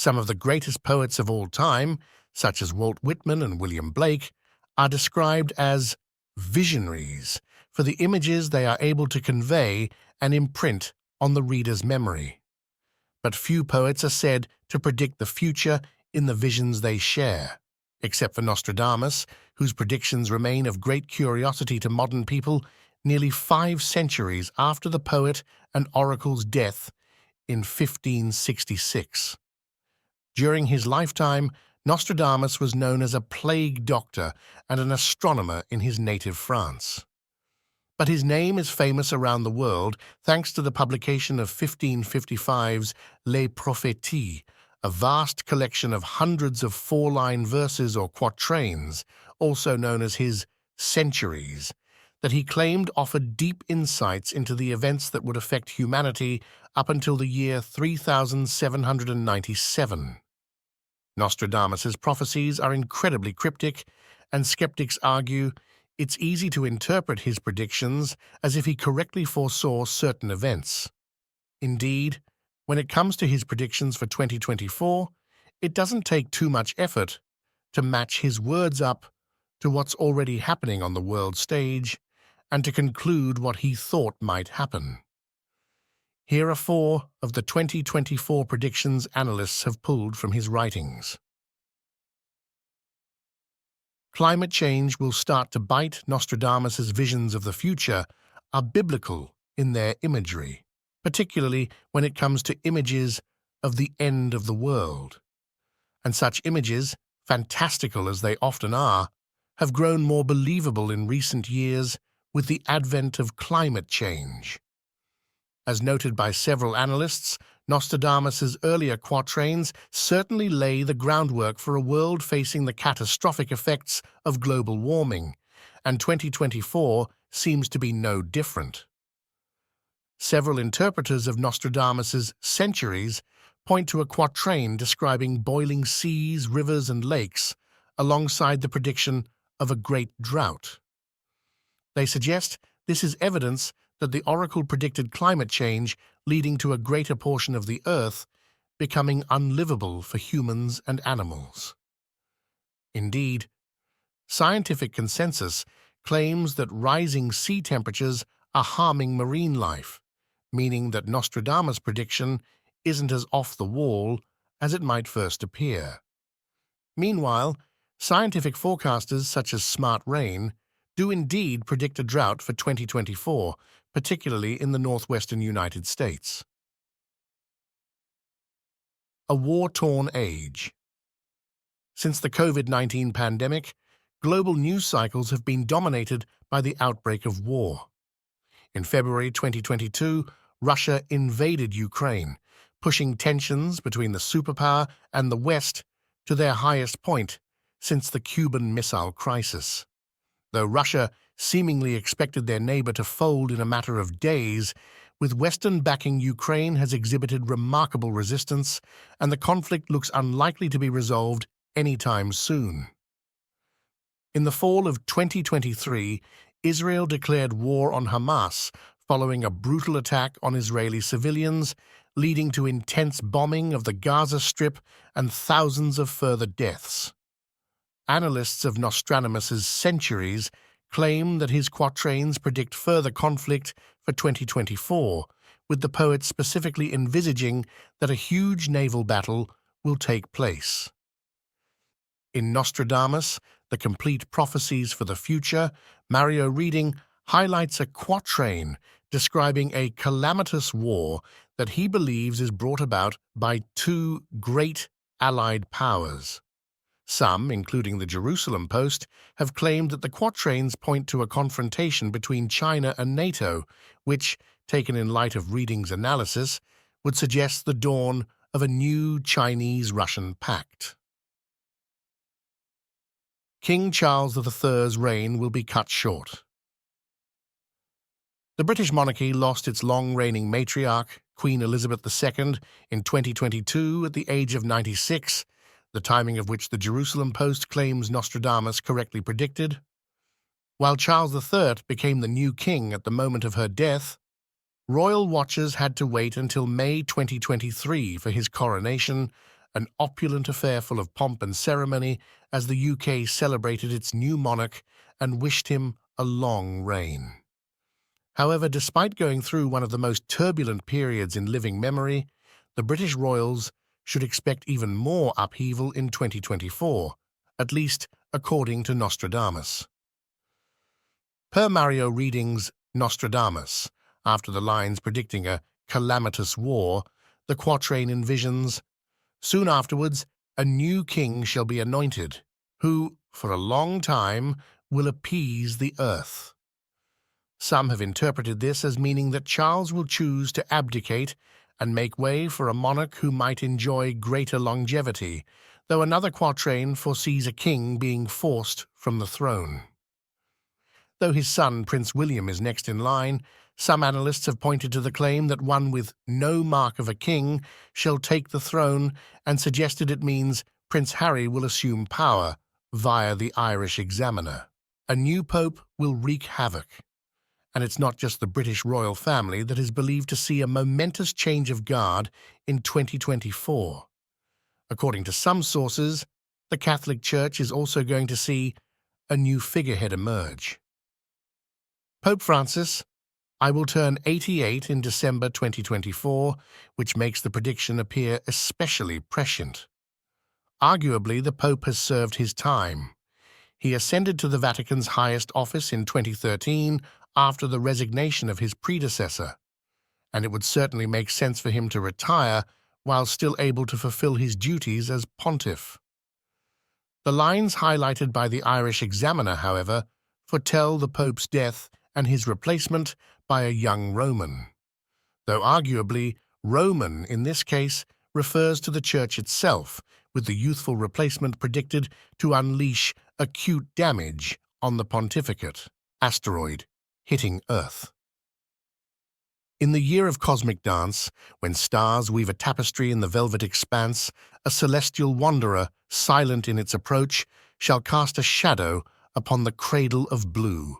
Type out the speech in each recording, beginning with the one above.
Some of the greatest poets of all time, such as Walt Whitman and William Blake, are described as visionaries for the images they are able to convey and imprint on the reader's memory. But few poets are said to predict the future in the visions they share, except for Nostradamus, whose predictions remain of great curiosity to modern people nearly 5 centuries after the poet and oracle's death in 1566. During his lifetime, Nostradamus was known as a plague doctor and an astronomer in his native France. But his name is famous around the world thanks to the publication of 1555's Les Prophéties, a vast collection of hundreds of 4-line verses or quatrains, also known as his centuries, that he claimed offered deep insights into the events that would affect humanity up until the year 3797. Nostradamus's prophecies are incredibly cryptic, and skeptics argue it's easy to interpret his predictions as if he correctly foresaw certain events. Indeed, when it comes to his predictions for 2024, it doesn't take too much effort to match his words up to what's already happening on the world stage and to conclude what he thought might happen. Here are 4 of the 2024 predictions analysts have pulled from his writings. Climate change will start to bite. Nostradamus's visions of the future are biblical in their imagery, particularly when it comes to images of the end of the world. And such images, fantastical as they often are, have grown more believable in recent years with the advent of climate change. As noted by several analysts, Nostradamus's earlier quatrains certainly lay the groundwork for a world facing the catastrophic effects of global warming, and 2024 seems to be no different. Several interpreters of Nostradamus's centuries point to a quatrain describing boiling seas, rivers, and lakes, alongside the prediction of a great drought. They suggest this is evidence that the oracle predicted climate change leading to a greater portion of the Earth becoming unlivable for humans and animals. Indeed, scientific consensus claims that rising sea temperatures are harming marine life, meaning that Nostradamus' prediction isn't as off the wall as it might first appear. Meanwhile, scientific forecasters such as Smart Rain do indeed predict a drought for 2024, particularly in the northwestern United States. A war-torn age. Since the COVID-19 pandemic, global news cycles have been dominated by the outbreak of war. In February 2022, Russia invaded Ukraine, pushing tensions between the superpower and the West to their highest point since the Cuban Missile Crisis. Though Russia seemingly expected their neighbor to fold in a matter of days, with Western backing, Ukraine has exhibited remarkable resistance, and the conflict looks unlikely to be resolved anytime soon. In the fall of 2023, Israel declared war on Hamas following a brutal attack on Israeli civilians, leading to intense bombing of the Gaza Strip and thousands of further deaths. Analysts of Nostradamus's centuries claim that his quatrains predict further conflict for 2024, with the poet specifically envisaging that a huge naval battle will take place. In Nostradamus, The Complete Prophecies for the Future, Mario Reading highlights a quatrain describing a calamitous war that he believes is brought about by 2 great allied powers. Some, including the Jerusalem Post, have claimed that the quatrains point to a confrontation between China and NATO, which, taken in light of Reading's analysis, would suggest the dawn of a new Chinese-Russian pact. King Charles III's reign will be cut short. The British monarchy lost its long-reigning matriarch, Queen Elizabeth II, in 2022 at the age of 96, the timing of which the Jerusalem Post claims Nostradamus correctly predicted. While Charles III became the new king at the moment of her death, royal watchers had to wait until May 2023 for his coronation, an opulent affair full of pomp and ceremony as the UK celebrated its new monarch and wished him a long reign. However, despite going through one of the most turbulent periods in living memory, the British royals should expect even more upheaval in 2024, at least according to Nostradamus. Per Mario Reading's Nostradamus, after the lines predicting a calamitous war, the quatrain envisions, "Soon afterwards, a new king shall be anointed, who, for a long time, will appease the earth." Some have interpreted this as meaning that Charles will choose to abdicate and make way for a monarch who might enjoy greater longevity, though another quatrain foresees a king being forced from the throne. Though his son, Prince William, is next in line, some analysts have pointed to the claim that one with no mark of a king shall take the throne and suggested it means Prince Harry will assume power via the Irish Examiner. A new pope will wreak havoc. And it's not just the British royal family that is believed to see a momentous change of guard in 2024. According to some sources, the Catholic Church is also going to see a new figurehead emerge. Pope Francis, "I will turn 88 in December 2024, which makes the prediction appear especially prescient. Arguably, the Pope has served his time. He ascended to the Vatican's highest office in 2013 after the resignation of his predecessor, and it would certainly make sense for him to retire while still able to fulfill his duties as pontiff." The lines highlighted by the Irish Examiner, however, foretell the Pope's death and his replacement by a young Roman, though arguably Roman in this case refers to the Church itself, with the youthful replacement predicted to unleash acute damage on the pontificate. Asteroid hitting Earth. In the year of cosmic dance, when stars weave a tapestry in the velvet expanse, a celestial wanderer, silent in its approach, shall cast a shadow upon the cradle of blue.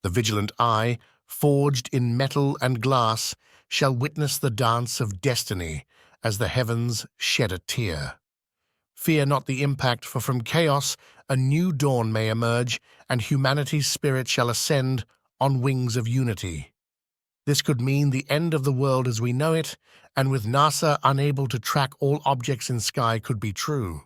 The vigilant eye, forged in metal and glass, shall witness the dance of destiny as the heavens shed a tear. Fear not the impact, for from chaos a new dawn may emerge, and humanity's spirit shall ascend on wings of unity. This could mean the end of the world as we know it, and with NASA unable to track all objects in sky could be true.